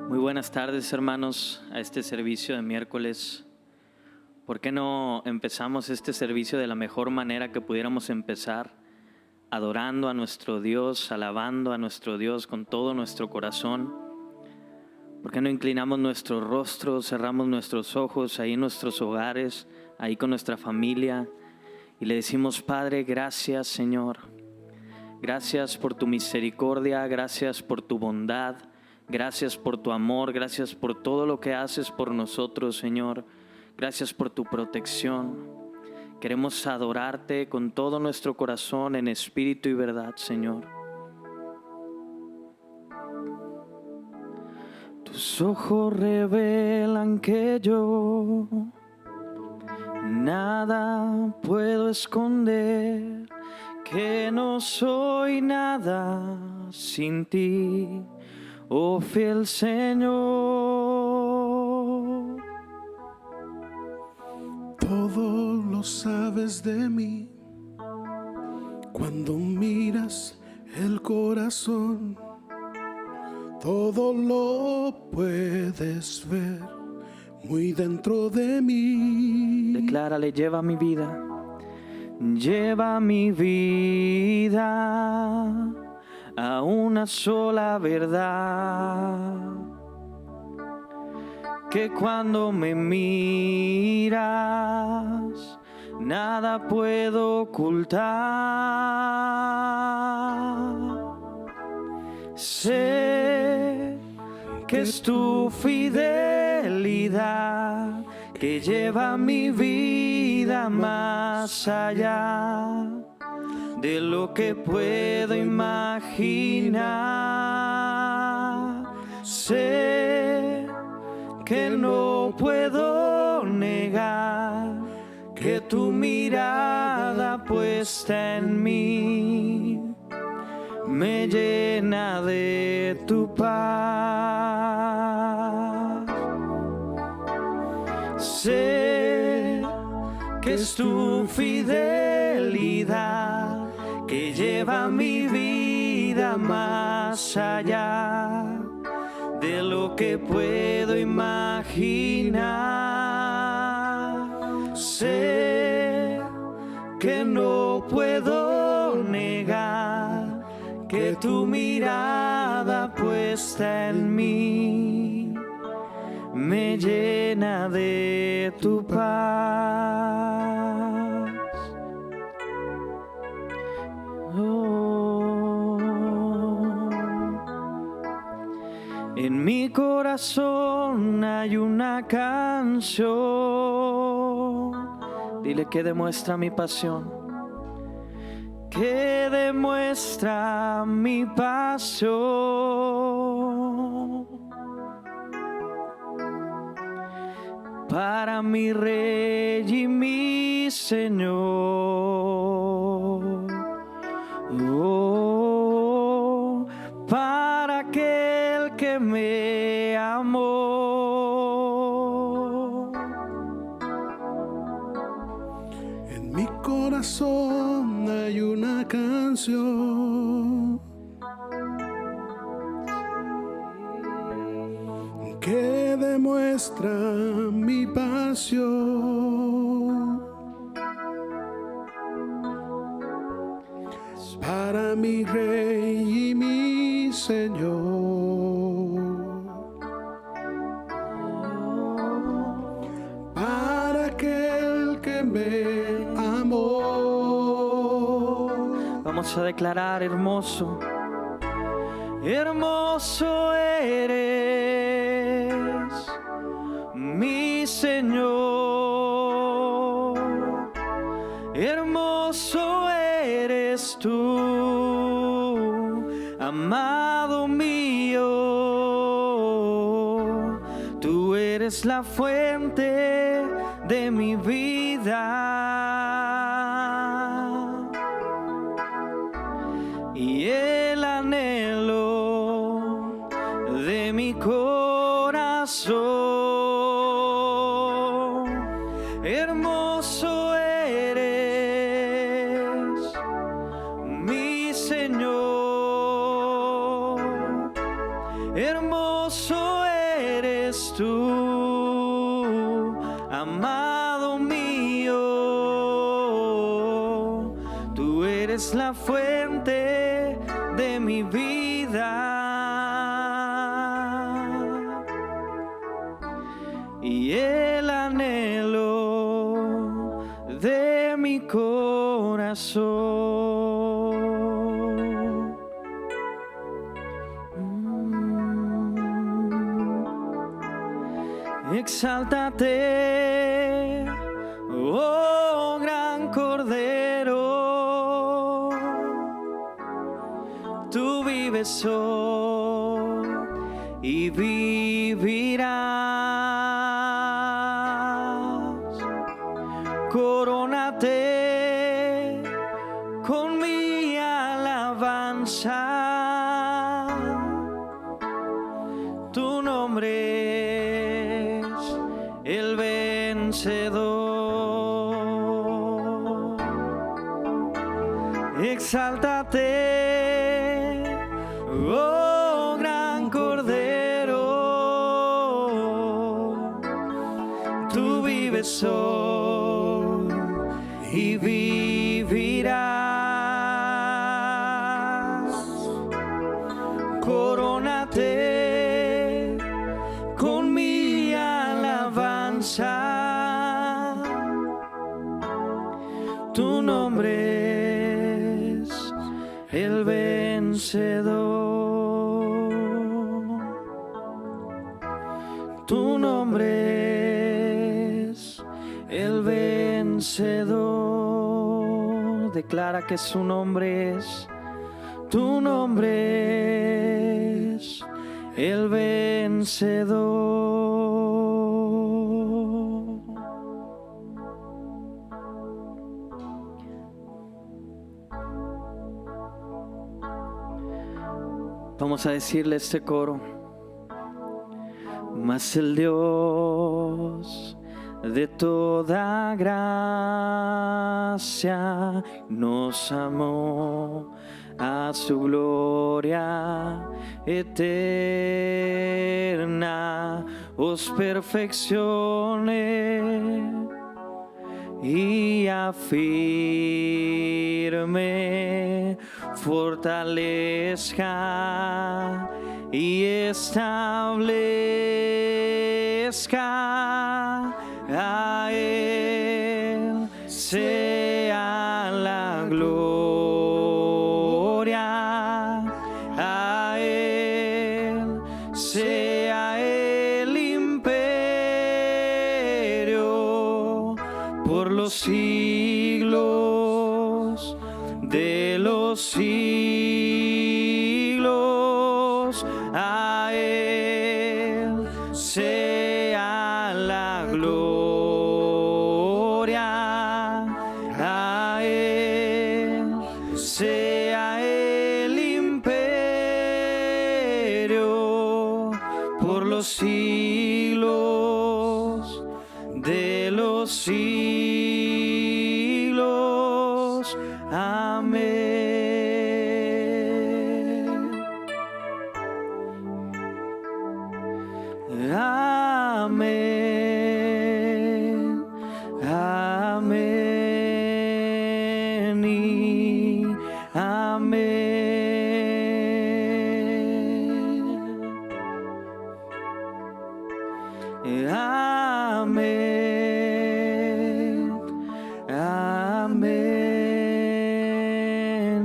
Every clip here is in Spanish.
Buenas tardes, hermanos, a este servicio de miércoles. ¿Por qué no empezamos este servicio de la mejor manera que pudiéramos empezar? Adorando a nuestro Dios, alabando a nuestro Dios con todo nuestro corazón. ¿Por qué no inclinamos nuestros rostros, cerramos nuestros ojos ahí en nuestros hogares, ahí con nuestra familia, y le decimos: Padre, gracias, Señor. Gracias por tu misericordia, gracias por tu bondad. Gracias por tu amor, gracias por todo lo que haces por nosotros, Señor. Gracias por tu protección. Queremos adorarte con todo nuestro corazón en espíritu y verdad, Señor. Tus ojos revelan que yo nada puedo esconder, que no soy nada sin ti. Oh fiel Señor, todo lo sabes de mí. Cuando miras el corazón, todo lo puedes ver muy dentro de mí. Declárale: lleva mi vida, lleva mi vida a una sola verdad, que cuando me miras nada puedo ocultar. Sé que es tu fidelidad que lleva mi vida más allá de lo que puedo imaginar. Sé que no puedo negar que tu mirada puesta en mí me llena de tu paz. Sé que es tu fidelidad que lleva mi vida más allá de lo que puedo imaginar. Sé que no puedo negar que tu mirada puesta en mí me llena de tu paz. En mi corazón hay una canción, dile, que demuestra mi pasión, que demuestra mi pasión para mi Rey y mi Señor. Oh, para aquel que me amó. En mi corazón hay una canción que demuestra mi pasión para mi Rey y mi Señor, para aquel que me amó. Vamos a declarar: hermoso, hermoso eres, mi Señor, hermoso eres tú, amado mío. Tú eres la fuente de mi vida. Y el anhelo de mi corazón. Hermoso eres, mi Señor. Hermoso eres tú, amado mío. Tú eres la fuente de mi vida. Y el anhelo de mi corazón. Exáltate, oh gran Cordero, tú vives hoy y vivirás. Corónate con mi alabanza. Tu nombre es el vencedor. Exáltate, oh gran Cordero, tú vives hoy y vivirás. Corónate con mi alabanza. Tu nombre es el vencedor. Tu nombre es el vencedor. Declara que su nombre es, tu nombre es el vencedor. Vamos a decirle este coro. Mas el Dios de toda gracia nos amó a su gloria eterna, os perfeccione y afirme, fortalezca y establezca. A Él sea la gloria, a Él sea el imperio por los siglos de los siglos. A Él sea la gloria, a Él sea el imperio por los siglos de los siglos. Amén. Amén. Amén. Y amén. Amén. Amén.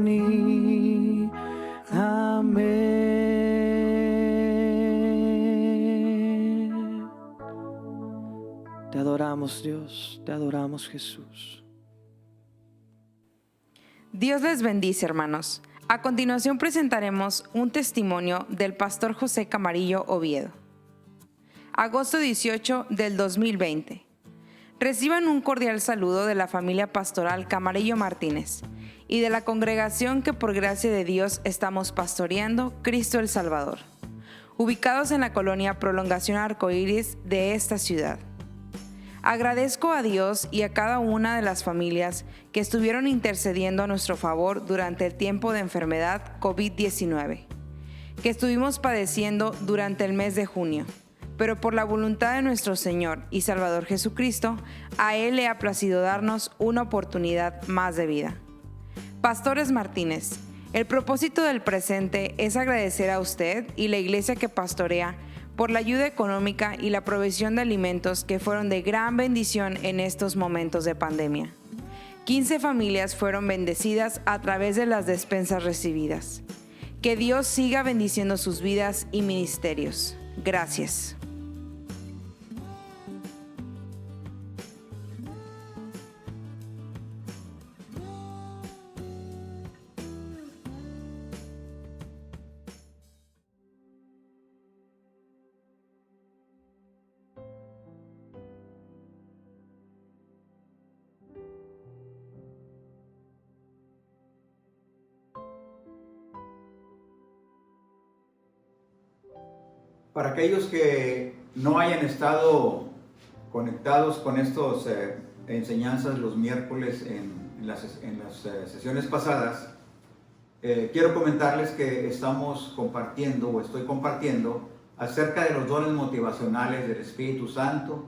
Y amén. Te adoramos, Dios, te adoramos, Jesús. Dios les bendice, hermanos. A continuación presentaremos un testimonio del pastor José Camarillo Oviedo. Agosto 18 del 2020. Reciban un cordial saludo de la familia pastoral Camarillo Martínez y de la congregación que por gracia de Dios estamos pastoreando, Cristo el Salvador, ubicados en la colonia Prolongación Arcoíris de esta ciudad. Agradezco a Dios y a cada una de las familias que estuvieron intercediendo a nuestro favor durante el tiempo de enfermedad COVID-19, que estuvimos padeciendo durante el mes de junio. Pero por la voluntad de nuestro Señor y Salvador Jesucristo, a Él le ha placido darnos una oportunidad más de vida. Pastores Martínez, el propósito del presente es agradecer a usted y la iglesia que pastorea por la ayuda económica y la provisión de alimentos que fueron de gran bendición en estos momentos de pandemia. 15 familias fueron bendecidas a través de las despensas recibidas. Que Dios siga bendiciendo sus vidas y ministerios. Gracias. Para aquellos que no hayan estado conectados con estas enseñanzas los miércoles en las sesiones pasadas, quiero comentarles que estamos compartiendo o estoy compartiendo acerca de los dones motivacionales del Espíritu Santo,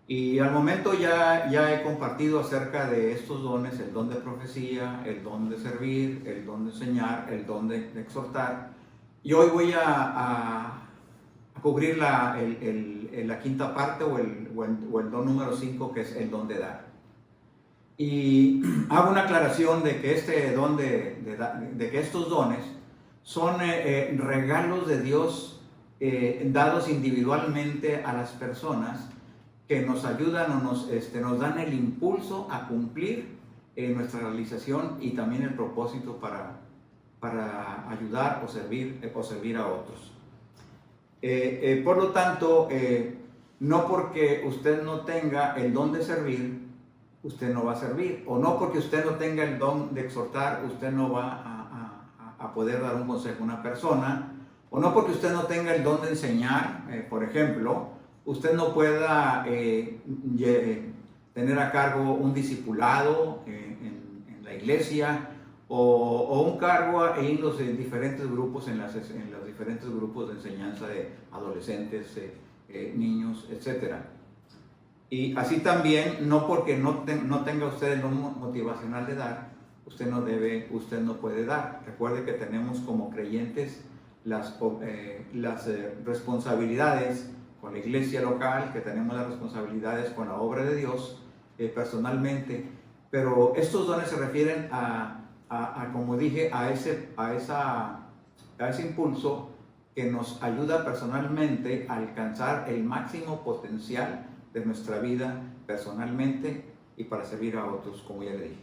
y al momento ya he compartido acerca de estos dones: el don de profecía, el don de servir, el don de enseñar, el don de exhortar, y hoy voy a cubrir la quinta parte o el don número 5, que es el don de dar. Y hago una aclaración de que este don de que estos dones son regalos de Dios dados individualmente a las personas que nos ayudan o nos dan el impulso a cumplir nuestra realización y también el propósito para ayudar o servir a otros. Por lo tanto, no porque usted no tenga el don de servir, usted no va a servir, o no porque usted no tenga el don de exhortar, usted no va a poder dar un consejo a una persona, o no porque usted no tenga el don de enseñar, por ejemplo, usted no pueda tener a cargo un discipulado en la iglesia, o un cargo en los diferentes grupos, en los diferentes grupos de enseñanza de adolescentes, niños, etc. Y así también, no porque no tenga usted el don motivacional de dar, usted no puede dar. Recuerde que tenemos como creyentes las responsabilidades con la iglesia local, que tenemos las responsabilidades con la obra de Dios personalmente, pero estos dones se refieren como dije, a ese impulso que nos ayuda personalmente a alcanzar el máximo potencial de nuestra vida personalmente y para servir a otros, como ya le dije.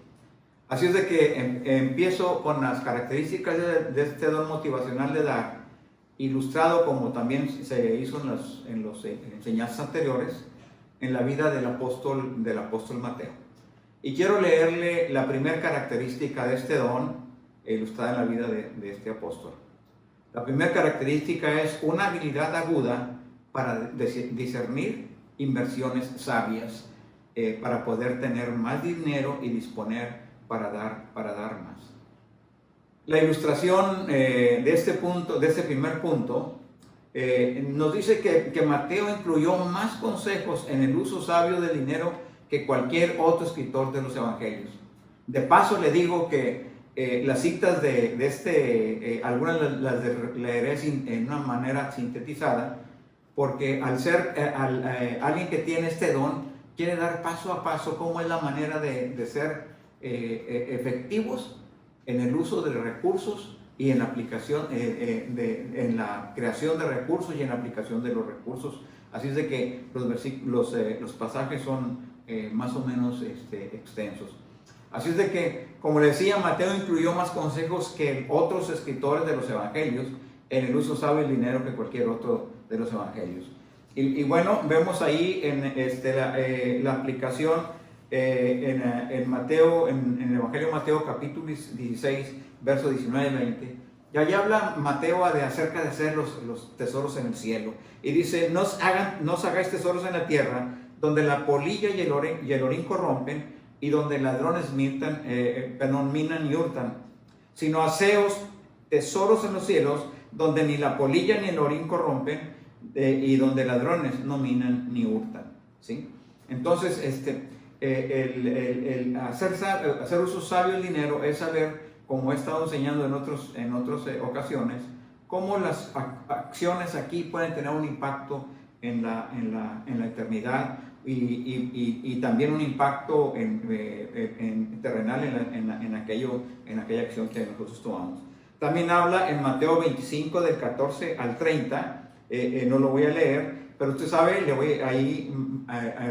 Así es de que empiezo con las características de este don motivacional de dar, ilustrado como también se hizo en las enseñanzas anteriores, en la vida del apóstol Mateo. Y quiero leerle la primera característica de este don, ilustrada en la vida de este apóstol. La primera característica es una habilidad aguda para discernir inversiones sabias, para poder tener más dinero y disponer para dar más. La ilustración de este primer punto, nos dice que Mateo incluyó más consejos en el uso sabio del dinero que cualquier otro escritor de los evangelios. De paso le digo que las citas algunas las leeré en una manera sintetizada, porque al ser alguien que tiene este don, quiere dar paso a paso cómo es la manera de ser efectivos en el uso de recursos y en la aplicación, en la creación de recursos y en la aplicación de los recursos. Así es de que los pasajes son más o menos extensos. Así es de que, como le decía, Mateo incluyó más consejos que otros escritores de los evangelios en el uso sabio del dinero que cualquier otro de los evangelios. Y bueno, vemos ahí en la aplicación en Mateo, en el Evangelio de Mateo capítulo 16, versos 19 y 20. Y allá habla Mateo acerca de hacer los tesoros en el cielo. Y dice, no os hagáis tesoros en la tierra, donde la polilla y el orín corrompen, y donde ladrones minan y hurtan, sino haceos tesoros en los cielos, donde ni la polilla ni el orín corrompen, y donde ladrones no minan ni hurtan. ¿Sí? Entonces, el hacer uso sabio del dinero es saber, como he estado enseñando en otras ocasiones, cómo las acciones aquí pueden tener un impacto en la eternidad y también un impacto terrenal en aquella acción que nosotros tomamos. También habla en Mateo 25 del 14 al 30, no lo voy a leer, pero usted sabe, ahí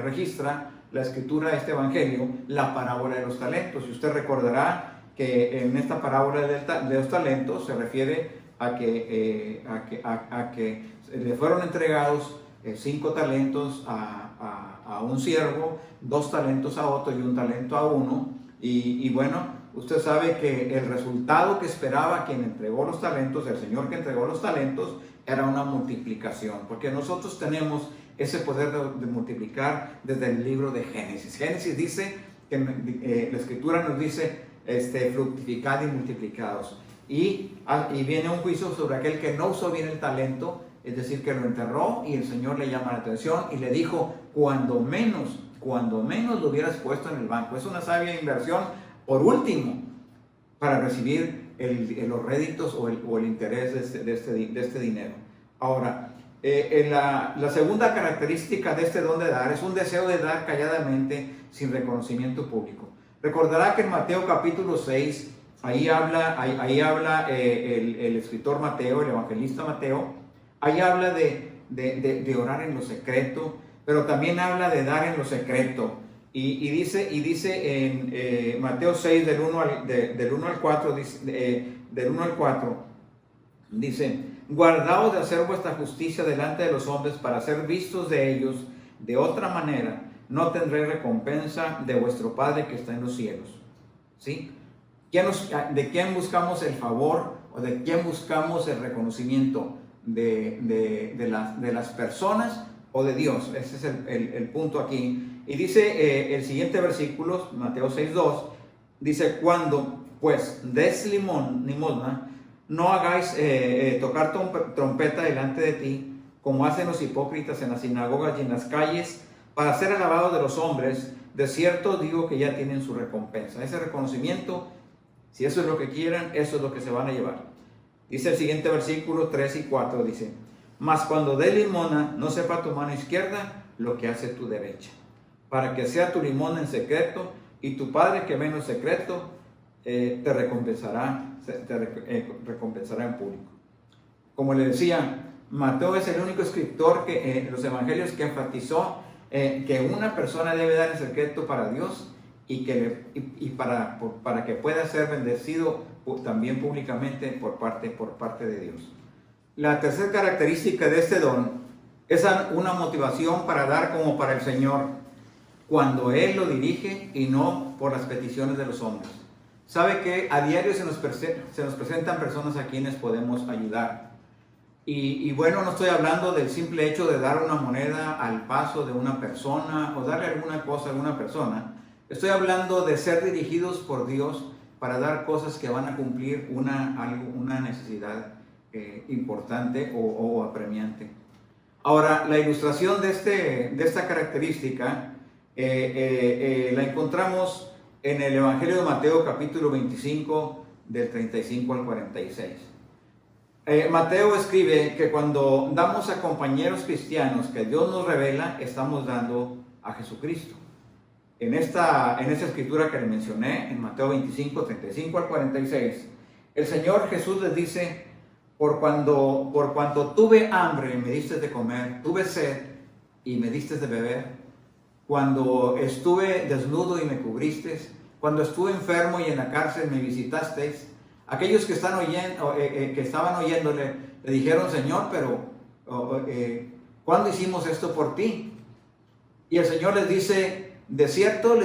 registra la escritura de este evangelio, la parábola de los talentos. Y usted recordará que en esta parábola de los talentos se refiere a que le fueron entregados 5 talentos a un siervo, 2 talentos a otro y 1 talento a uno. Y bueno, usted sabe que el resultado que esperaba quien entregó los talentos, el Señor que entregó los talentos, era una multiplicación, porque nosotros tenemos ese poder de multiplicar desde el libro de Génesis. Génesis dice que la escritura nos dice fructificad y multiplicados. Y viene un juicio sobre aquel que no usó bien el talento, es decir, que lo enterró, y el Señor le llama la atención y le dijo, cuando menos lo hubieras puesto en el banco. Es una sabia inversión, por último, para recibir los réditos o el interés de este dinero. Ahora, la segunda característica de este don de dar es un deseo de dar calladamente, sin reconocimiento público. Recordará que en Mateo capítulo 6, ahí habla el escritor Mateo, el evangelista Mateo, ahí habla de orar en lo secreto, pero también habla de dar en lo secreto. Y dice en Mateo 6, del 1 al 4, dice, guardaos de hacer vuestra justicia delante de los hombres para ser vistos de ellos, de otra manera no tendréis recompensa de vuestro Padre que está en los cielos. ¿Sí? ¿De quién buscamos el favor o de quién buscamos el reconocimiento? ¿De las personas o de Dios? Ese es el punto aquí. Y dice el siguiente versículo, Mateo 6:2, dice, cuando pues des limosna, no hagáis tocar trompeta delante de ti, como hacen los hipócritas en las sinagogas y en las calles, para ser alabados de los hombres. De cierto digo que ya tienen su recompensa. Ese reconocimiento, si eso es lo que quieran, eso es lo que se van a llevar. Dice el siguiente versículo 3 y 4, dice, mas cuando dé limosna, no sepa tu mano izquierda lo que hace tu derecha, para que sea tu limosna en secreto, y tu Padre que ve en lo secreto te recompensará en público. Como le decía, Mateo es el único escritor que en los evangelios que enfatizó que una persona debe dar en secreto para Dios y para que pueda ser bendecido también públicamente por parte de Dios. La tercera característica de este don es una motivación para dar como para el Señor, cuando Él lo dirige y no por las peticiones de los hombres. Sabe que a diario se nos presentan personas a quienes podemos ayudar. Y bueno, no estoy hablando del simple hecho de dar una moneda al paso de una persona o darle alguna cosa a alguna persona. Estoy hablando de ser dirigidos por Dios para dar cosas que van a cumplir una necesidad importante o apremiante. Ahora, la ilustración de esta característica la encontramos en el Evangelio de Mateo capítulo 25 del 35 al 46. Mateo escribe que cuando damos a compañeros cristianos que Dios nos revela, estamos dando a Jesucristo. En esta escritura que le mencioné, en Mateo 25, 35 al 46, el Señor Jesús les dice, por cuanto tuve hambre me diste de comer, tuve sed y me diste de beber, cuando estuve desnudo y me cubriste, cuando estuve enfermo y en la cárcel me visitasteis. Aquellos que estaban oyéndole le dijeron, Señor, pero ¿cuándo hicimos esto por ti? Y el Señor les dice, de cierto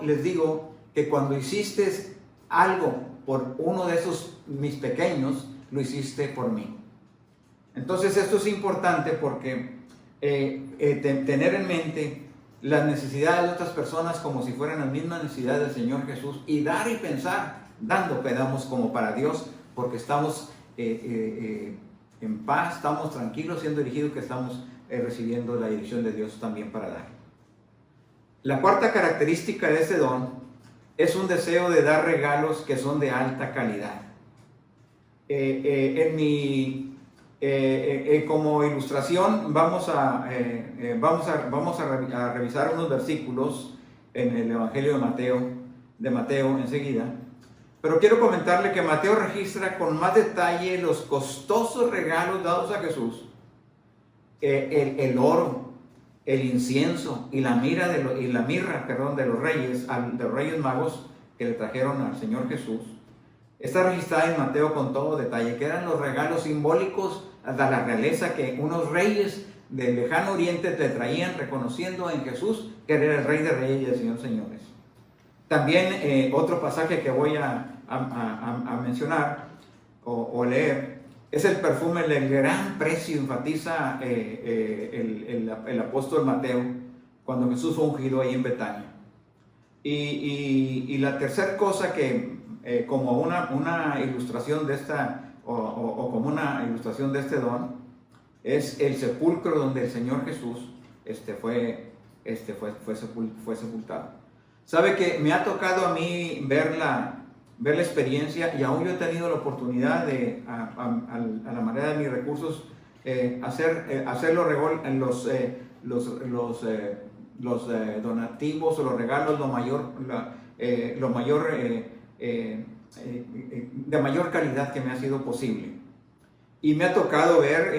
les digo que cuando hiciste algo por uno de esos mis pequeños, lo hiciste por mí. Entonces esto es importante porque tener en mente las necesidades de otras personas como si fueran las mismas necesidades del Señor Jesús, y dar y pensar, dando pedamos como para Dios, porque estamos en paz, estamos tranquilos siendo dirigidos, que estamos recibiendo la dirección de Dios también para dar. La cuarta característica de este don es un deseo de dar regalos que son de alta calidad. Como ilustración vamos a revisar unos versículos en el Evangelio de Mateo enseguida, pero quiero comentarle que Mateo registra con más detalle los costosos regalos dados a Jesús, el oro, el incienso y la mirra de los reyes magos que le trajeron al Señor Jesús. Está registrada en Mateo con todo detalle, que eran los regalos simbólicos de la realeza que unos reyes del lejano oriente le traían, reconociendo en Jesús que era el Rey de Reyes y el Señor de Señores. También otro pasaje que voy a mencionar o leer es el perfume del gran precio, enfatiza el apóstol Mateo cuando Jesús fue ungido ahí en Betania. Y la tercera cosa que como una ilustración de esta, o como una ilustración de este don, es el sepulcro donde el Señor Jesús fue sepultado. Sabe que me ha tocado a mí ver la experiencia, y aún yo he tenido la oportunidad de, a la manera de mis recursos, hacer los donativos o los regalos de mayor calidad que me ha sido posible. Y me ha tocado ver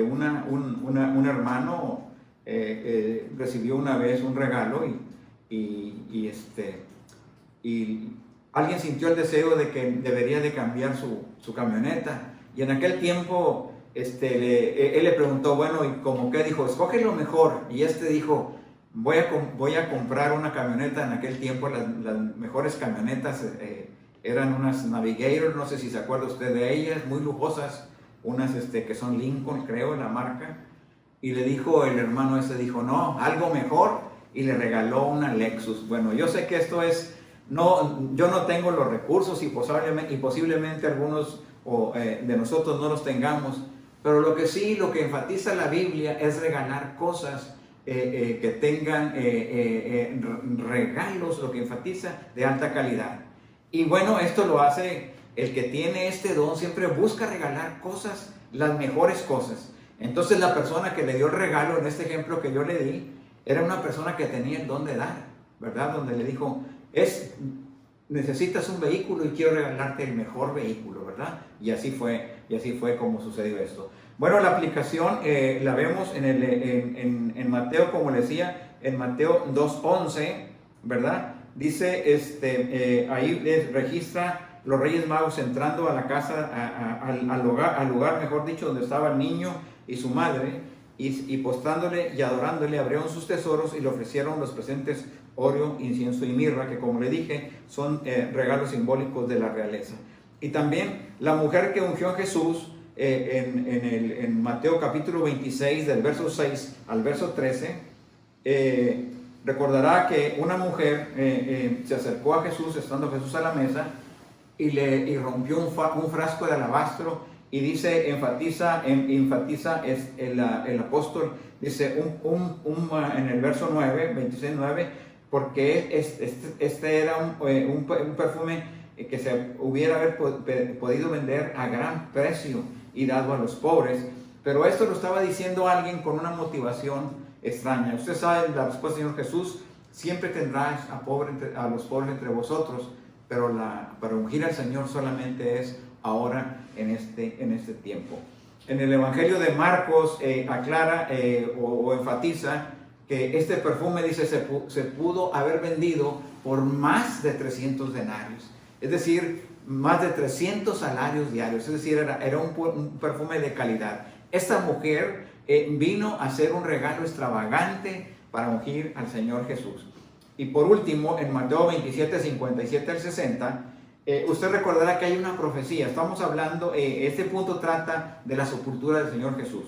un hermano recibió una vez un regalo y alguien sintió el deseo de que debería de cambiar su camioneta, y en aquel tiempo él le preguntó, bueno, ¿y como qué? Dijo, escoge lo mejor, y dijo, voy a comprar una camioneta. En aquel tiempo las mejores camionetas eran unas Navigator, no sé si se acuerda usted de ellas, muy lujosas, unas que son Lincoln, creo, la marca. Y le dijo el hermano dijo, no, algo mejor, y le regaló una Lexus. Bueno, yo sé que esto yo no tengo los recursos, y posiblemente algunos de nosotros no los tengamos, pero lo que enfatiza la Biblia es regalar cosas que tengan regalos, lo que enfatiza de alta calidad. Y bueno, esto lo hace el que tiene este don, siempre busca regalar cosas, las mejores cosas. Entonces la persona que le dio el regalo, en este ejemplo que yo le di, era una persona que tenía el don de dar, ¿verdad? Donde le dijo, necesitas un vehículo y quiero regalarte el mejor vehículo, ¿verdad? Y así fue como sucedió esto. Bueno, la aplicación la vemos en Mateo, como le decía, en Mateo 2:11, ¿verdad? Dice, ahí les registra los Reyes Magos entrando a la casa, al lugar, mejor dicho, donde estaba el niño y su madre, y postrándole y adorándole, abrieron sus tesoros y le ofrecieron los presentes oro, incienso y mirra, que como le dije, son regalos simbólicos de la realeza. Y también la mujer que ungió a Jesús, en Mateo capítulo 26, del verso 6 al verso 13, recordará que una mujer se acercó a Jesús, estando Jesús a la mesa, y rompió un frasco de alabastro, y dice, enfatiza el apóstol, dice en el verso 9, 26:9, porque este era un perfume que se hubiera podido vender a gran precio y dado a los pobres. Pero esto lo estaba diciendo alguien con una motivación extraña. Usted sabe la respuesta del Señor Jesús: siempre tendrás a los pobres entre vosotros, pero para ungir al Señor solamente es ahora, en este tiempo. En el Evangelio de Marcos aclara o enfatiza que este perfume, dice, se pudo haber vendido por más de 300 denarios, es decir, más de 300 salarios diarios, es decir, era un perfume de calidad. Esta mujer vino a hacer un regalo extravagante para ungir al Señor Jesús. Y por último, en Mateo 27, 57 al 60, usted recordará que hay una profecía. Estamos hablando, este punto trata de la sepultura del Señor Jesús.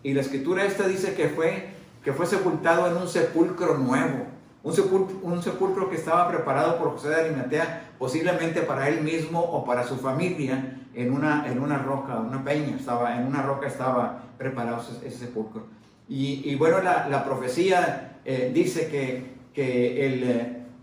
Y la escritura esta dice que fue sepultado en un sepulcro nuevo. Un sepulcro que estaba preparado por José de Arimatea, posiblemente para él mismo o para su familia, en una roca, una peña. En una roca estaba preparado ese sepulcro. Y bueno, la profecía dice que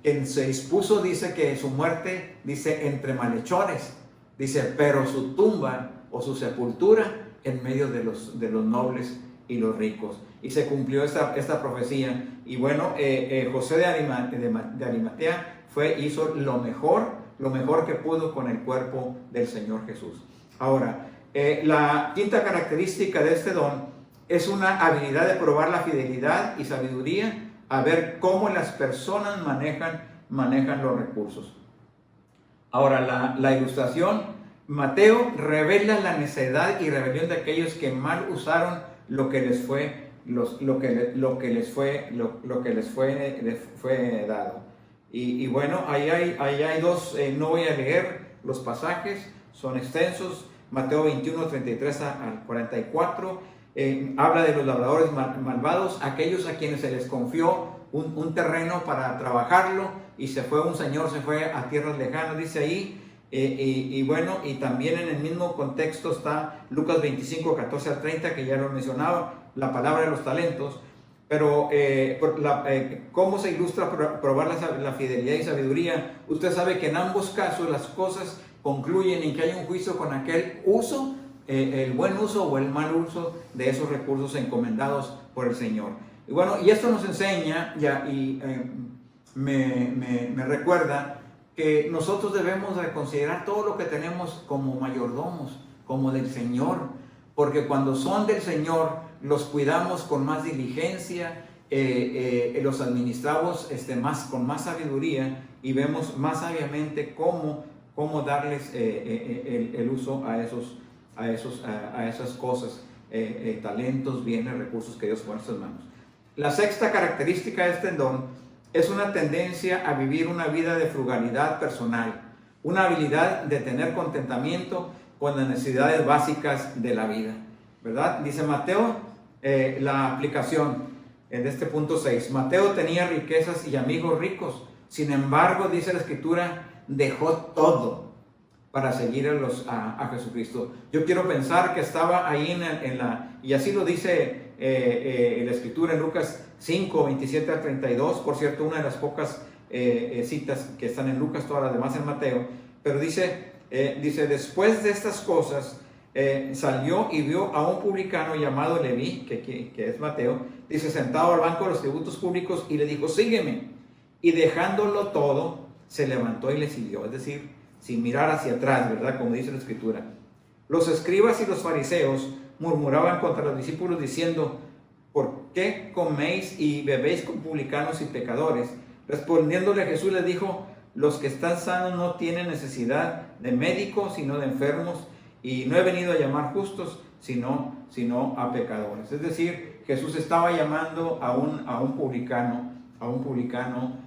él se dispuso, dice que su muerte, dice, entre malhechores, dice, pero su tumba o su sepultura en medio de los nobles y los ricos. Y se cumplió esta profecía. Y bueno, José de Arimatea hizo lo mejor que pudo con el cuerpo del Señor Jesús. Ahora, la quinta característica de este don es una habilidad de probar la fidelidad y sabiduría, a ver cómo las personas manejan los recursos. Ahora, la ilustración, Mateo revela la necedad y rebelión de aquellos que mal usaron lo que les fue dado. Y bueno, ahí hay dos, no voy a leer los pasajes, son extensos. Mateo 21, 33 al 44, habla de los labradores malvados, aquellos a quienes se les confió un terreno para trabajarlo, y un señor se fue a tierras lejanas, dice ahí. Y bueno, y también en el mismo contexto está Lucas 25, 14 al 30, que ya lo mencionaba, la palabra de los talentos. Pero ¿cómo se ilustra probar la fidelidad y sabiduría? Usted sabe que en ambos casos las cosas concluyen en que hay un juicio con aquel uso, el buen uso o el mal uso de esos recursos encomendados por el Señor. Y bueno, y esto nos enseña, me recuerda que nosotros debemos de considerar todo lo que tenemos como mayordomos, como del Señor, porque cuando son del Señor los cuidamos con más diligencia, los administramos con más sabiduría, y vemos más sabiamente cómo darles el uso a esas cosas, talentos, bienes, recursos que Dios pone en nuestras manos. La sexta característica de este don es una tendencia a vivir una vida de frugalidad personal, una habilidad de tener contentamiento con las necesidades básicas de la vida, ¿verdad? Dice Mateo, la aplicación de este punto 6, Mateo tenía riquezas y amigos ricos, sin embargo, dice la Escritura, dejó todo para seguir a Jesucristo. Yo quiero pensar que estaba ahí y así lo dice la Escritura en Lucas 5, 27 al 32, por cierto, una de las pocas citas que están en Lucas, todas las demás en Mateo, pero dice, después de estas cosas, salió y vio a un publicano llamado Leví, que es Mateo, dice, sentado al banco de los tributos públicos, y le dijo, sígueme, y dejándolo todo, se levantó y le siguió, es decir, sin mirar hacia atrás, ¿verdad? Como dice la Escritura. Los escribas y los fariseos murmuraban contra los discípulos diciendo, ¿por qué coméis y bebéis con publicanos y pecadores? Respondiéndole Jesús les dijo, los que están sanos no tienen necesidad de médicos, sino de enfermos, y no he venido a llamar justos, sino a pecadores. Es decir, Jesús estaba llamando a un publicano,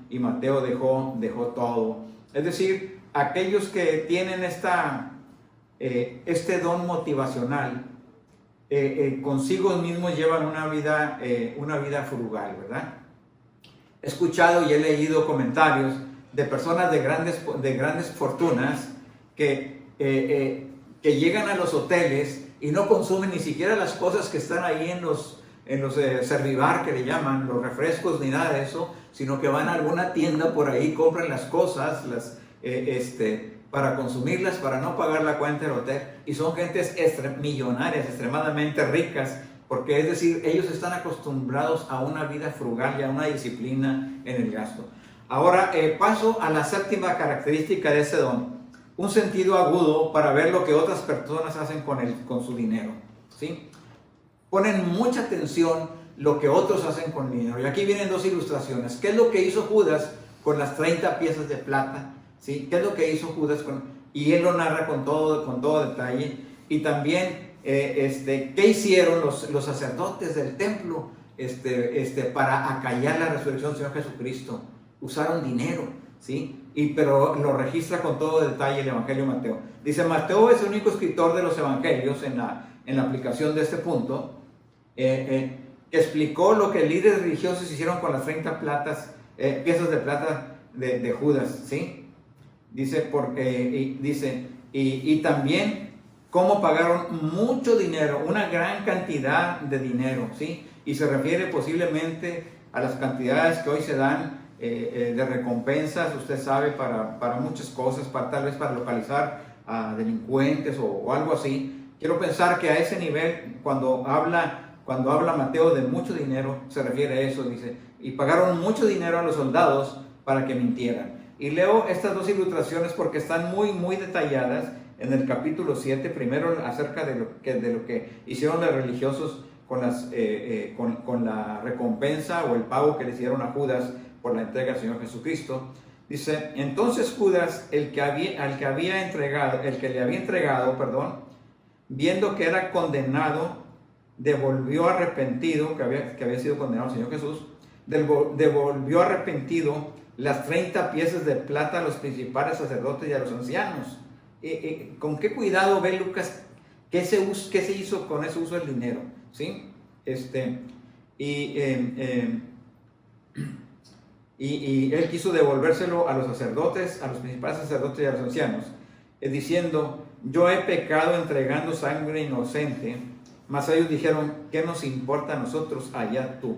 y Mateo dejó todo. Es decir, aquellos que tienen este don motivacional, consigo mismos llevan una vida frugal, ¿verdad? He escuchado y he leído comentarios de personas de grandes fortunas que llegan a los hoteles y no consumen ni siquiera las cosas que están ahí en los servibar, que le llaman, los refrescos ni nada de eso, sino que van a alguna tienda por ahí, compran las cosas, para consumirlas, para no pagar la cuenta del hotel, y son gentes millonarias, extremadamente ricas, porque es decir, ellos están acostumbrados a una vida frugal y a una disciplina en el gasto. Ahora paso a la séptima característica de ese don, un sentido agudo para ver lo que otras personas hacen con su dinero, ¿sí? Ponen mucha atención lo que otros hacen con el dinero. Y aquí vienen dos ilustraciones. ¿Qué es lo que hizo Judas con las 30 piezas de plata? ¿Sí? ¿Qué es lo que hizo Judas y él lo narra con todo detalle? Y también ¿qué hicieron los sacerdotes del templo para acallar la resurrección del Señor Jesucristo? Usaron dinero, ¿sí? Pero lo registra con todo detalle el Evangelio de Mateo. Dice, Mateo es el único escritor de los evangelios en la aplicación de este punto, que explicó lo que líderes religiosos hicieron con las 30 piezas de plata de Judas, ¿sí? Dice, y también cómo pagaron mucho dinero, una gran cantidad de dinero, ¿sí? Y se refiere posiblemente a las cantidades que hoy se dan de recompensas, usted sabe, para muchas cosas, tal vez para localizar a delincuentes o algo así. Quiero pensar que a ese nivel, cuando habla Mateo de mucho dinero, se refiere a eso, dice, y pagaron mucho dinero a los soldados para que mintieran. Y leo estas dos ilustraciones porque están muy, muy detalladas en el capítulo 7, primero acerca de lo que hicieron los religiosos con la recompensa o el pago que le hicieron a Judas por la entrega al Señor Jesucristo. Dice, entonces Judas, el que le había entregado, viendo que era condenado, devolvió arrepentido, que había sido condenado al Señor Jesús, devolvió arrepentido las 30 piezas de plata a los principales sacerdotes y a los ancianos. ¿Con qué cuidado ve Lucas qué se hizo con ese uso del dinero? ¿Sí? Y él quiso devolvérselo a los sacerdotes, a los principales sacerdotes y a los ancianos, diciendo, yo he pecado entregando sangre inocente. Mas ellos dijeron, ¿qué nos importa a nosotros? Allá tú.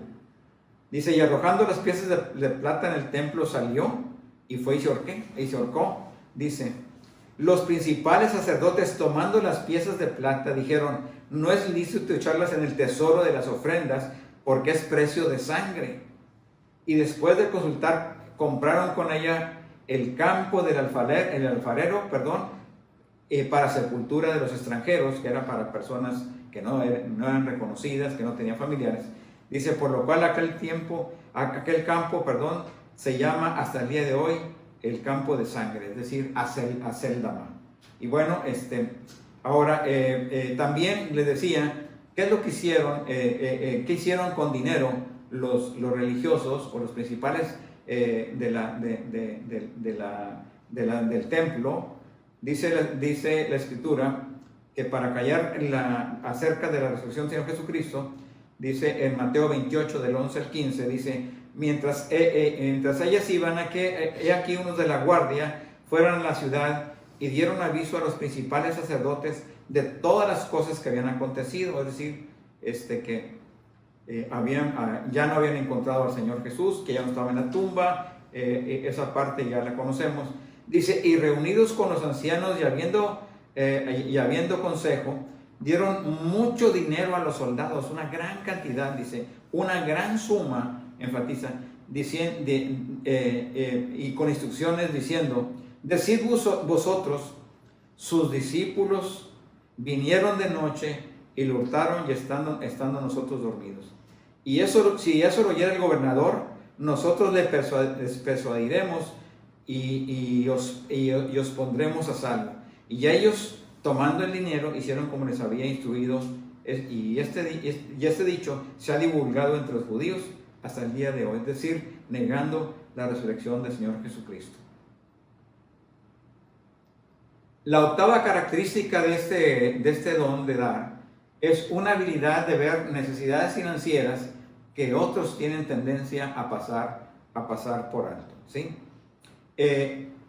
Dice, y arrojando las piezas de plata en el templo salió y fue y se ahorcó. Dice, los principales sacerdotes, tomando las piezas de plata, dijeron, no es lícito echarlas en el tesoro de las ofrendas porque es precio de sangre. Y después de consultar, compraron con ella el campo del alfarero, para sepultura de los extranjeros, que era para personas que no eran reconocidas, que no tenían familiares. Dice, por lo cual aquel campo, se llama hasta el día de hoy el campo de sangre, es decir, Aceldama. Y bueno, ahora también les decía, ¿qué es lo que hicieron? ¿Qué hicieron con dinero los religiosos o los principales del templo? Dice la Escritura que para callar acerca de la resurrección del Señor Jesucristo, dice en Mateo 28 del 11 al 15, dice, mientras ellas iban, aquí unos de la guardia fueron a la ciudad y dieron aviso a los principales sacerdotes de todas las cosas que habían acontecido, es decir, que ya no habían encontrado al Señor Jesús, que ya no estaba en la tumba, esa parte ya la conocemos. Dice, y reunidos con los ancianos y habiendo consejo, dieron mucho dinero a los soldados, una gran cantidad, dice, una gran suma, enfatiza, y con instrucciones diciendo, decid vosotros, sus discípulos vinieron de noche y lo hurtaron y estando nosotros dormidos. Y si eso lo oyera el gobernador, nosotros les persuadiremos y os pondremos a salvo. Y ya ellos, tomando el dinero, hicieron como les había instruido, y este dicho se ha divulgado entre los judíos hasta el día de hoy, es decir, negando la resurrección del Señor Jesucristo. La octava característica de este don de dar es una habilidad de ver necesidades financieras que otros tienen tendencia a pasar por alto, ¿sí?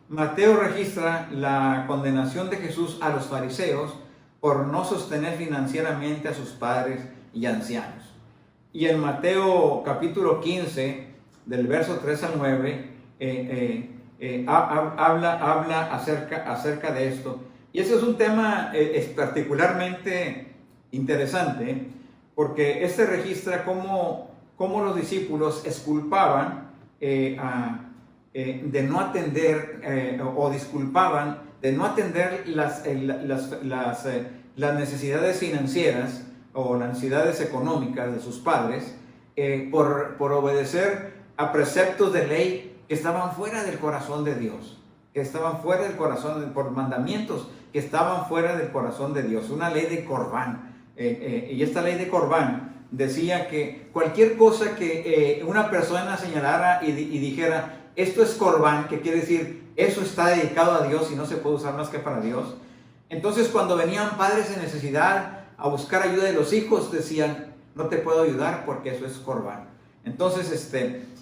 Mateo registra la condenación de Jesús a los fariseos por no sostener financieramente a sus padres y ancianos. Y en Mateo capítulo 15, del verso 3 al 9, habla acerca de esto. Y ese es un tema particularmente interesante, porque este registra cómo los discípulos exculpaban de no atender o disculpaban de no atender las necesidades financieras o las necesidades económicas de sus padres por obedecer a preceptos de ley que estaban fuera del corazón de Dios, que estaban fuera del corazón, por mandamientos que estaban fuera del corazón de Dios, una ley de Corbán, y esta ley de Corbán decía que cualquier cosa que una persona señalara y dijera, esto es Corbán, que quiere decir, eso está dedicado a Dios y no se puede usar más que para Dios. Entonces cuando venían padres en necesidad a buscar ayuda de los hijos, decían, no te puedo ayudar porque eso es Corbán. Entonces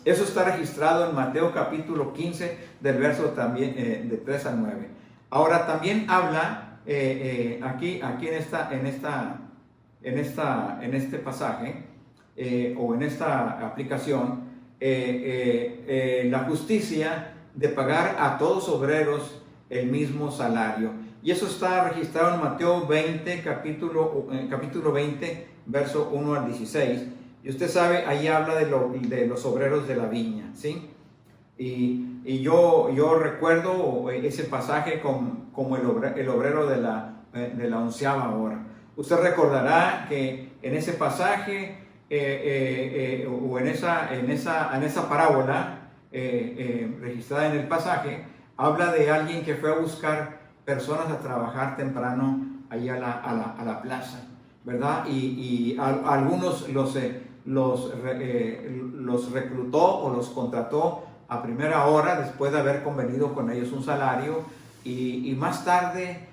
eso está registrado en Mateo capítulo 15 del verso también de 3 al 9. Ahora también habla aquí en este pasaje o en esta aplicación la justicia de pagar a todos obreros el mismo salario. Y eso está registrado en Mateo 20, capítulo 20, verso 1 al 16. Y usted sabe, ahí habla de los obreros de la viña, ¿sí? Y yo recuerdo ese pasaje como el obrero de la 11ª hora. Usted recordará que en ese pasaje o en esa parábola registrada en el pasaje, habla de alguien que fue a buscar personas a trabajar temprano ahí a la plaza, ¿verdad? Y algunos los reclutó o los contrató a primera hora después de haber convenido con ellos un salario, y más tarde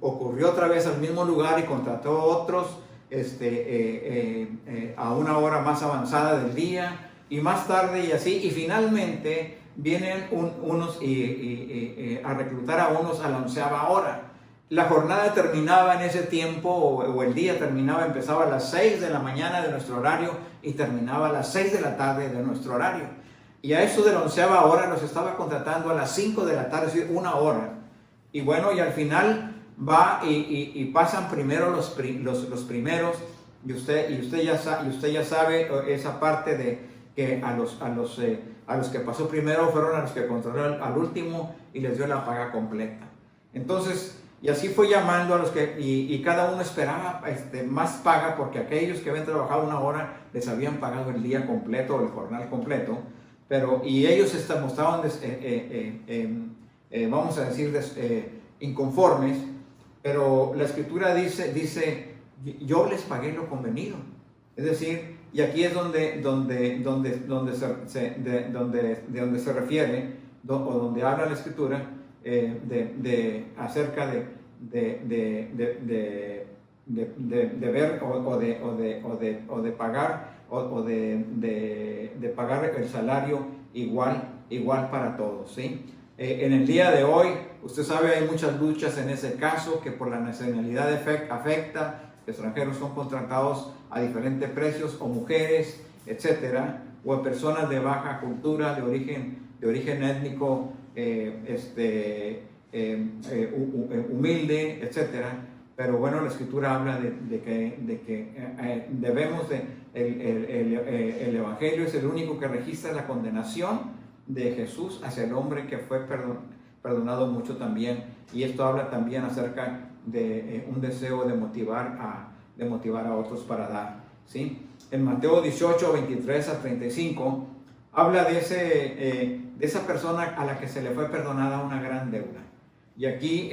ocurrió otra vez al mismo lugar y contrató a otros a una hora más avanzada del día, y más tarde y así, y finalmente vienen unos a reclutar a unos a la 11ª hora. La jornada terminaba en ese tiempo, o el día terminaba, empezaba a las 6 de la mañana de nuestro horario y terminaba a las 6 de la tarde de nuestro horario. Y a eso de la 11ª hora los estaba contratando a las 5 de la tarde, es decir, una hora. Y bueno, y al final va y pasan primero los primeros, y usted ya sabe esa parte de que a los que pasó primero fueron a los que controló al último y les dio la paga completa. Entonces, y así fue llamando a los que, y cada uno esperaba más paga, porque aquellos que habían trabajado una hora les habían pagado el día completo o el jornal completo, y ellos mostraban, vamos a decir, inconformes, pero la Escritura dice, yo les pagué lo convenido. Es decir, y aquí es donde se refiere, o donde habla la Escritura acerca de ver o de pagar el salario igual para todos, ¿sí? En el día de hoy, usted sabe, hay muchas luchas en ese caso, que por la nacionalidad afecta. Extranjeros son contratados a diferentes precios, o mujeres, etcétera, o personas de baja cultura, de origen étnico, humilde, etcétera. Pero bueno, la Escritura habla de que debemos el Evangelio es el único que registra la condenación de Jesús hacia el hombre que fue perdonado mucho también. Y esto habla también acerca de un deseo de motivar a otros para dar, ¿sí? En Mateo 18, 23 a 35 habla de esa persona a la que se le fue perdonada una gran deuda. Y aquí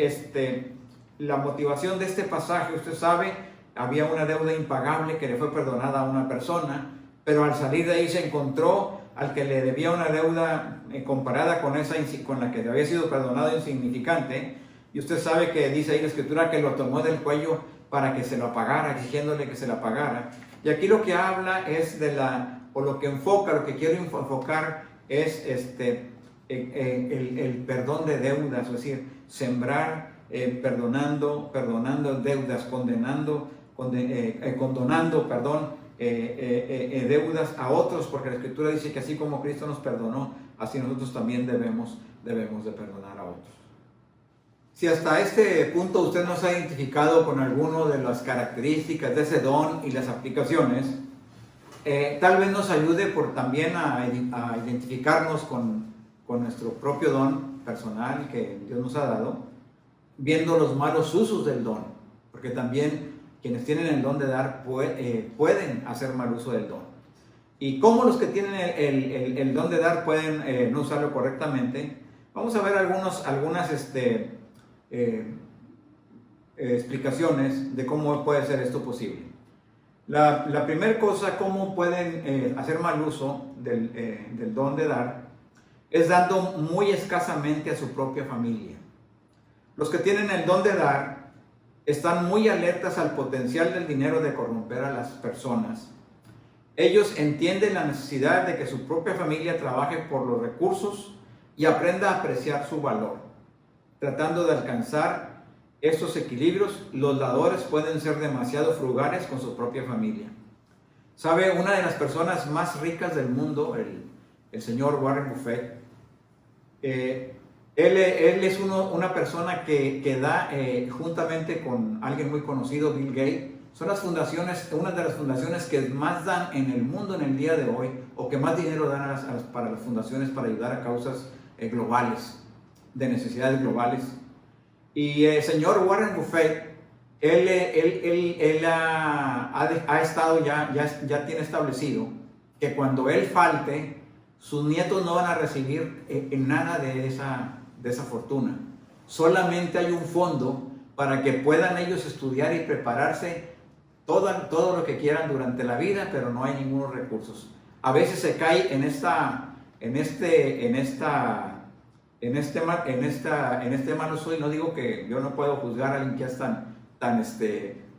la motivación de este pasaje, usted sabe, había una deuda impagable que le fue perdonada a una persona, pero al salir de ahí se encontró al que le debía una deuda comparada con la que le había sido perdonada, insignificante. Y usted sabe que dice ahí la Escritura que lo tomó del cuello para que se lo pagara, exigiéndole que se la pagara. Y aquí lo que habla es lo que quiero enfocar es el perdón de deudas, es decir, sembrar perdonando deudas, condonando deudas a otros, porque la Escritura dice que así como Cristo nos perdonó, así nosotros también debemos de perdonar a otros. Si hasta este punto usted no se ha identificado con alguno de las características de ese don y las aplicaciones, tal vez nos ayude también a identificarnos con nuestro propio don personal que Dios nos ha dado, viendo los malos usos del don, porque también quienes tienen el don de dar pueden hacer mal uso del don. ¿Y cómo los que tienen el don de dar pueden no usarlo correctamente? Vamos a ver algunas explicaciones de cómo puede ser esto posible. La primera cosa, cómo pueden hacer mal uso del don de dar, es dando muy escasamente a su propia familia. Los que tienen el don de dar están muy alertas al potencial del dinero de corromper a las personas. Ellos entienden la necesidad de que su propia familia trabaje por los recursos y aprenda a apreciar su valor. Tratando de alcanzar estos equilibrios, los dadores pueden ser demasiado frugales con su propia familia. ¿Sabe? Una de las personas más ricas del mundo, el señor Warren Buffett, él es una persona que da juntamente con alguien muy conocido, Bill Gates. Son una de las fundaciones que más dan en el mundo en el día de hoy, o que más dinero dan para las fundaciones para ayudar a causas globales, de necesidades globales. Y el señor Warren Buffett, él ha estado ya tiene establecido que cuando él falte, sus nietos no van a recibir nada de esa fortuna. Solamente hay un fondo para que puedan ellos estudiar y prepararse todo lo que quieran durante la vida, pero no hay ningunos recursos. A veces se cae en este mal uso, y no digo que yo no puedo juzgar a alguien que es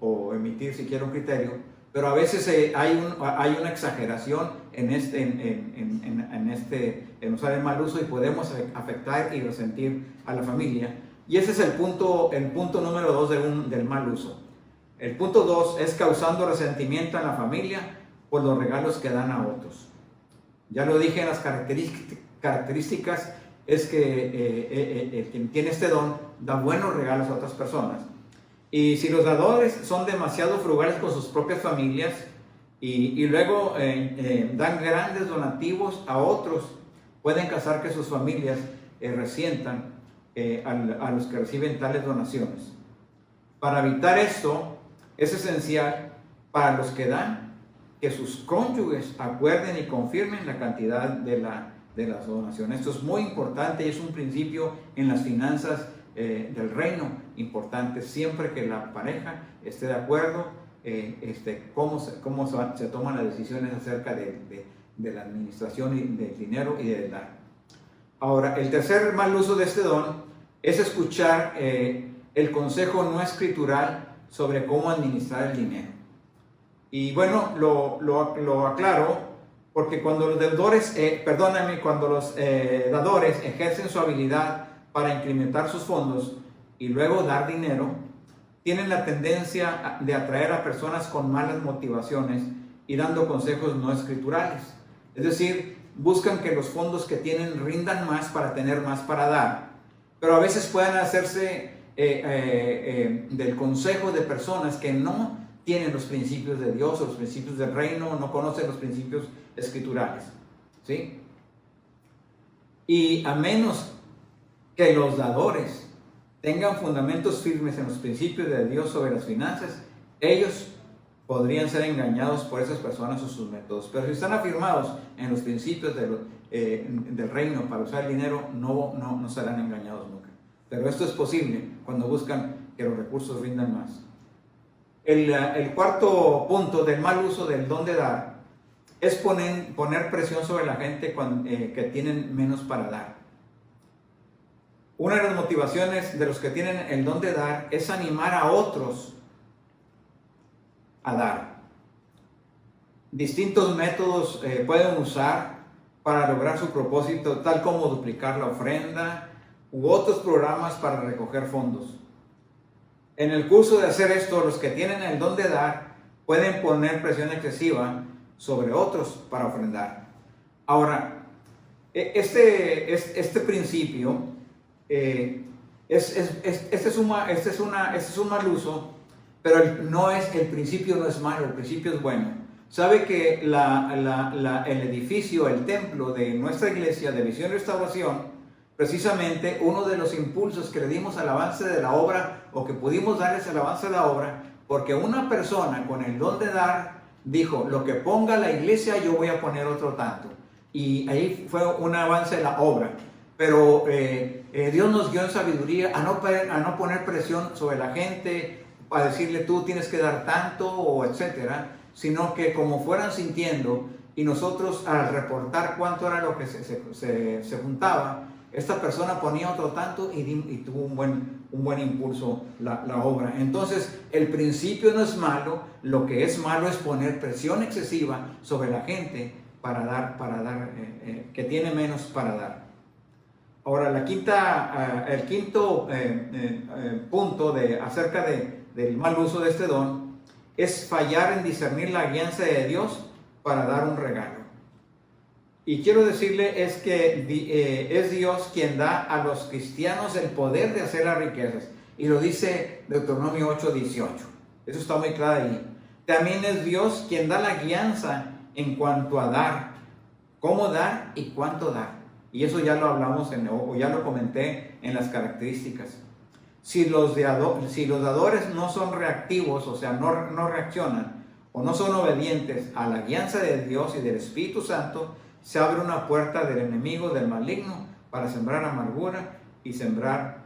o emitir siquiera un criterio, pero a veces hay una exageración en usar el mal uso, y podemos afectar y resentir a la familia. Y ese es el punto número 2 del mal uso. El punto 2 es causando resentimiento en la familia por los regalos que dan a otros. Ya lo dije en las características, es que quien tiene este don da buenos regalos a otras personas. Y si los dadores son demasiado frugales con sus propias familias y luego dan grandes donativos a otros, pueden causar que sus familias resientan a los que reciben tales donaciones. Para evitar esto, es esencial para los que dan que sus cónyuges acuerden y confirmen la cantidad de las donaciones. Esto es muy importante y es un principio en las finanzas del reino importante. Siempre que la pareja esté de acuerdo, cómo se toman las decisiones acerca de la administración del dinero y del dar. Ahora, el tercer mal uso de este don es escuchar el consejo no escritural sobre cómo administrar el dinero. Y bueno, lo aclaro, porque cuando los dadores ejercen su habilidad para incrementar sus fondos y luego dar dinero, tienen la tendencia de atraer a personas con malas motivaciones y dando consejos no escriturales. Es decir, buscan que los fondos que tienen rindan más para tener más para dar, pero a veces pueden hacerse del consejo de personas que no tienen los principios de Dios o los principios del reino, no conocen los principios escriturales, ¿sí? Y a menos que los dadores tengan fundamentos firmes en los principios de Dios sobre las finanzas, ellos podrían ser engañados por esas personas o sus métodos. Pero si están afirmados en los principios del reino para usar el dinero, no serán engañados nunca. Pero esto es posible cuando buscan que los recursos rindan más. El cuarto punto del mal uso del don de dar es poner presión sobre la gente que tienen menos para dar. Una de las motivaciones de los que tienen el don de dar es animar a otros a dar. Distintos métodos pueden usar para lograr su propósito, tal como duplicar la ofrenda u otros programas para recoger fondos. En el curso de hacer esto, los que tienen el don de dar pueden poner presión excesiva sobre otros para ofrendar. Ahora, este principio este es un mal uso, pero el principio no es malo, el principio es bueno. Sabe que el edificio, el templo de nuestra iglesia de Visión y Restauración, precisamente uno de los impulsos que le dimos al avance de la obra, o que pudimos darles al avance de la obra, porque una persona con el don de dar dijo: lo que ponga la iglesia yo voy a poner otro tanto, y ahí fue un avance de la obra. pero Dios nos dio en sabiduría a no poner presión sobre la gente, a decirle tú tienes que dar tanto o etcétera, sino que como fueran sintiendo, y nosotros al reportar cuánto era lo que se juntaba, esta persona ponía otro tanto y tuvo un buen impulso la obra. Entonces el principio no es malo, lo que es malo es poner presión excesiva sobre la gente para dar que tiene menos para dar. Ahora el quinto punto acerca del mal uso de este don es fallar en discernir la guianza de Dios para dar un regalo. Y quiero decirle es que es Dios quien da a los cristianos el poder de hacer las riquezas. Y lo dice Deuteronomio 8:18. Eso está muy claro ahí. También es Dios quien da la guianza en cuanto a dar, cómo dar y cuánto dar. Y eso ya lo hablamos o ya lo comenté en las características. Si los dadores no son reactivos, o sea, no reaccionan o no son obedientes a la guianza de Dios y del Espíritu Santo, se abre una puerta del enemigo, del maligno, para sembrar amargura y sembrar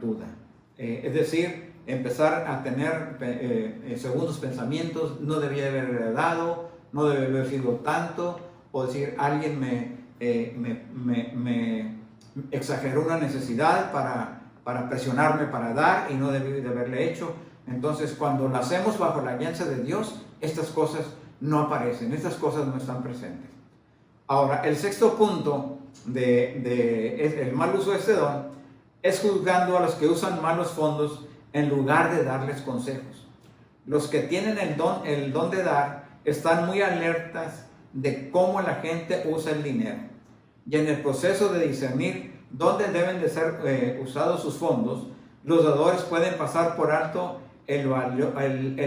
duda. Es decir, empezar a tener segundos pensamientos, no debía haber dado, no debe haber sido tanto, o decir, alguien me exageró una necesidad para presionarme para dar y no debí de haberle hecho. Entonces, cuando lo hacemos bajo la guianza de Dios, estas cosas no aparecen, estas cosas no están presentes. Ahora, el sexto punto el mal uso de este don es juzgando a los que usan malos fondos en lugar de darles consejos. Los que tienen el don de dar están muy alertas de cómo la gente usa el dinero. Y en el proceso de discernir dónde deben de ser usados sus fondos, los dadores pueden pasar por alto el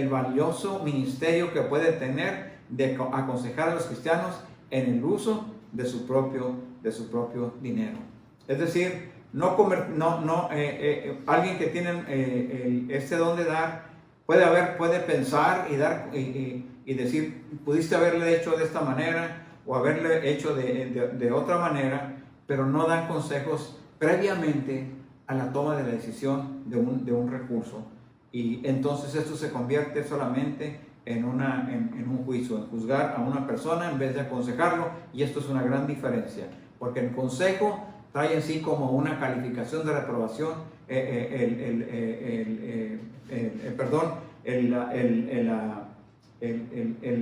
valioso ministerio que puede tener de aconsejar a los cristianos en el uso de su propio dinero. Es decir, alguien que tiene este don de dar puede pensar y dar y decir, pudiste haberle hecho de esta manera o haberle hecho de otra manera, pero no dan consejos previamente a la toma de la decisión de un recurso. Y entonces esto se convierte solamente en un juicio, en juzgar a una persona en vez de aconsejarlo, y esto es una gran diferencia, porque el consejo trae en sí como una calificación de reprobación, el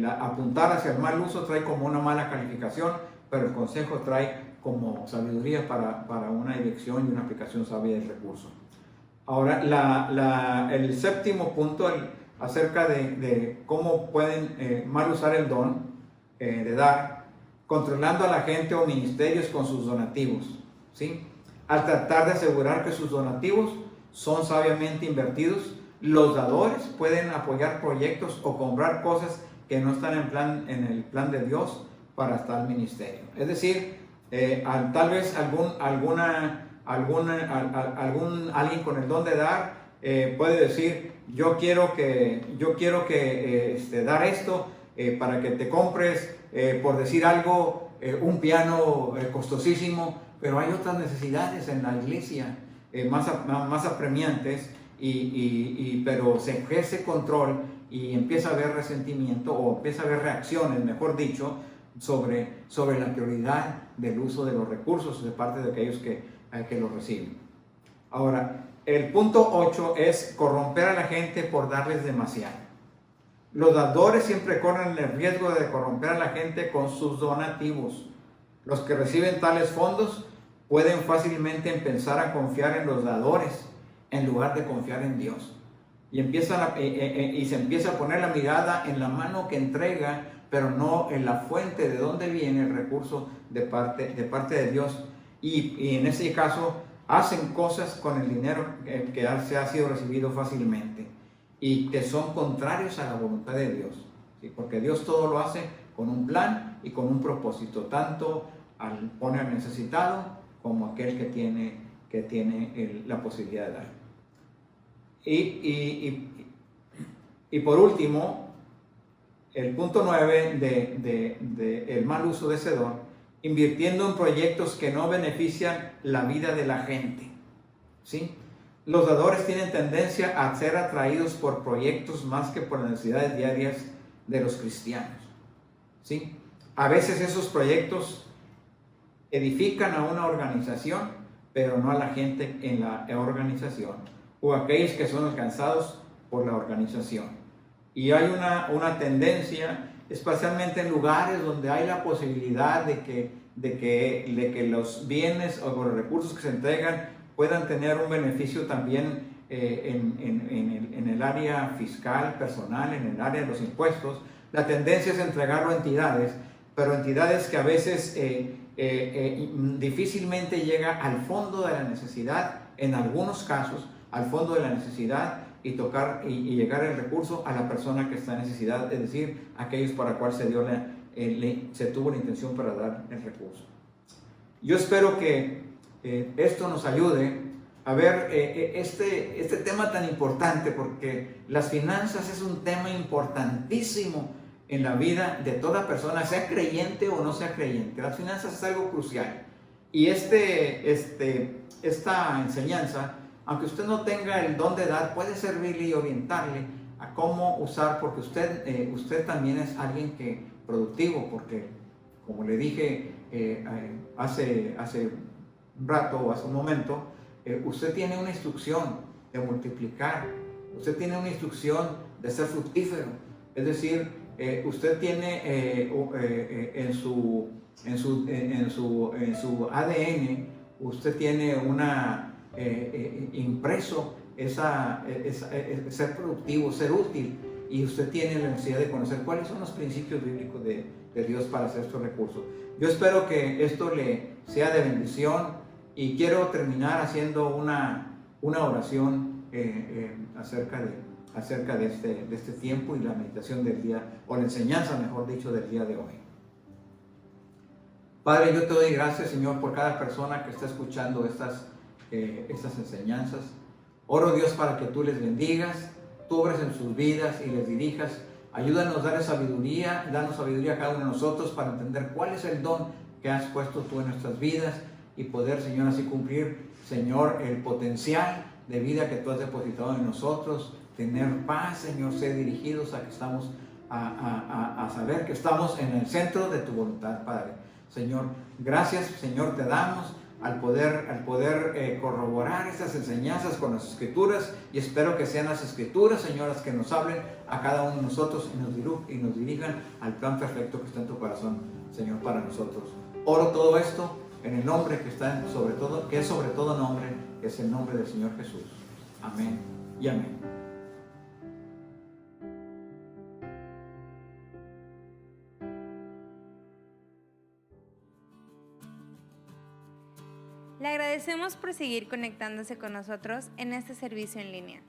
apuntar hacia el mal uso trae como una mala calificación, pero el consejo trae como sabiduría para una dirección y una aplicación sabia del recurso. Ahora, el séptimo punto acerca de cómo pueden mal usar el don de dar, controlando a la gente o ministerios con sus donativos, ¿sí? Al tratar de asegurar que sus donativos son sabiamente invertidos, los dadores pueden apoyar proyectos o comprar cosas que no están en el plan de Dios para tal ministerio. Es decir, tal vez alguien con el don de dar puede decir, yo quiero que dar esto para que te compres, por decir algo, un piano costosísimo, pero hay otras necesidades en la iglesia más apremiantes, pero se ejerce control y empieza a haber resentimiento o empieza a haber reacciones, mejor dicho, sobre la prioridad del uso de los recursos de parte de aquellos que los reciben. Ahora, el punto 8 es corromper a la gente por darles demasiado. Los dadores siempre corren el riesgo de corromper a la gente con sus donativos. Los que reciben tales fondos pueden fácilmente empezar a confiar en los dadores en lugar de confiar en Dios. Y se empieza a poner la mirada en la mano que entrega, pero no en la fuente de donde viene el recurso de parte de Dios. Y en ese caso hacen cosas con el dinero que se ha sido recibido fácilmente y que son contrarios a la voluntad de Dios, ¿sí? Porque Dios todo lo hace con un plan y con un propósito, tanto pone al necesitado como aquel que tiene la posibilidad de dar. Y por último, el punto 9 del mal uso de ese don invirtiendo en proyectos que no benefician la vida de la gente. ¿Sí? Los dadores tienen tendencia a ser atraídos por proyectos más que por las necesidades diarias de los cristianos. ¿Sí? A veces esos proyectos edifican a una organización, pero no a la gente en la organización, o aquellos que son alcanzados por la organización. Y hay una tendencia, especialmente en lugares donde hay la posibilidad de que los bienes o los recursos que se entregan puedan tener un beneficio también en el área fiscal, personal, en el área de los impuestos. La tendencia es entregarlo a entidades, pero entidades que a veces difícilmente llega al fondo de la necesidad, en algunos casos, al fondo de la necesidad y llegar el recurso a la persona que está en necesidad, es decir, aquellos para cual se tuvo la intención para dar el recurso. Yo espero que esto nos ayude a ver este tema tan importante, porque las finanzas es un tema importantísimo en la vida de toda persona, sea creyente o no sea creyente. Las finanzas es algo crucial. Y esta enseñanza, aunque usted no tenga el don de dar, puede servirle y orientarle a cómo usar, porque usted también es alguien productivo, porque como le dije hace un rato o hace un momento, usted tiene una instrucción de multiplicar, usted tiene una instrucción de ser fructífero, es decir, usted tiene en su ADN, usted tiene impreso ser productivo, ser útil, y usted tiene la necesidad de conocer cuáles son los principios bíblicos de Dios para hacer estos recursos. Yo espero que esto le sea de bendición, y quiero terminar haciendo una oración acerca de este tiempo y la meditación del día, o la enseñanza, mejor dicho, del día de hoy. Padre, yo te doy gracias, Señor, por cada persona que está escuchando estas enseñanzas. Oro, Dios, para que tú les bendigas, tú obres en sus vidas y les dirijas. Ayúdanos a darles sabiduría, danos sabiduría a cada uno de nosotros para entender cuál es el don que has puesto tú en nuestras vidas, y poder, Señor, así cumplir, Señor, el potencial de vida que tú has depositado en nosotros. Tener paz, Señor, ser dirigidos a que estamos a saber que estamos en el centro de tu voluntad, Padre. Señor, gracias, Señor, te damos al poder corroborar estas enseñanzas con las Escrituras, y espero que sean las Escrituras, Señor, las que nos hablen a cada uno de nosotros y nos dirijan al plan perfecto que está en tu corazón, Señor, para nosotros. Oro todo esto en el nombre que es sobre todo nombre, que es el nombre del Señor Jesús. Amén y amén. Le agradecemos por seguir conectándose con nosotros en este servicio en línea.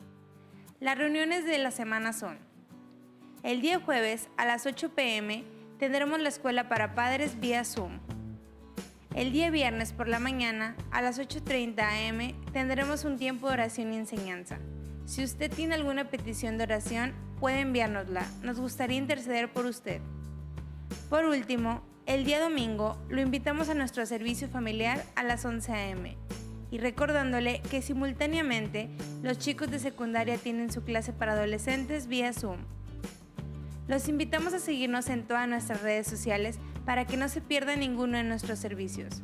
Las reuniones de la semana son: el día jueves a las 8 p.m. tendremos la escuela para padres vía Zoom. El día viernes por la mañana a las 8:30 a.m. tendremos un tiempo de oración y enseñanza. Si usted tiene alguna petición de oración, puede enviárnosla. Nos gustaría interceder por usted. Por último, el día domingo lo invitamos a nuestro servicio familiar a las 11 a.m. y recordándole que simultáneamente los chicos de secundaria tienen su clase para adolescentes vía Zoom. Los invitamos a seguirnos en todas nuestras redes sociales para que no se pierda ninguno de nuestros servicios.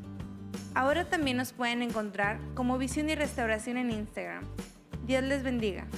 Ahora también nos pueden encontrar como Visión y Restauración en Instagram. Dios les bendiga.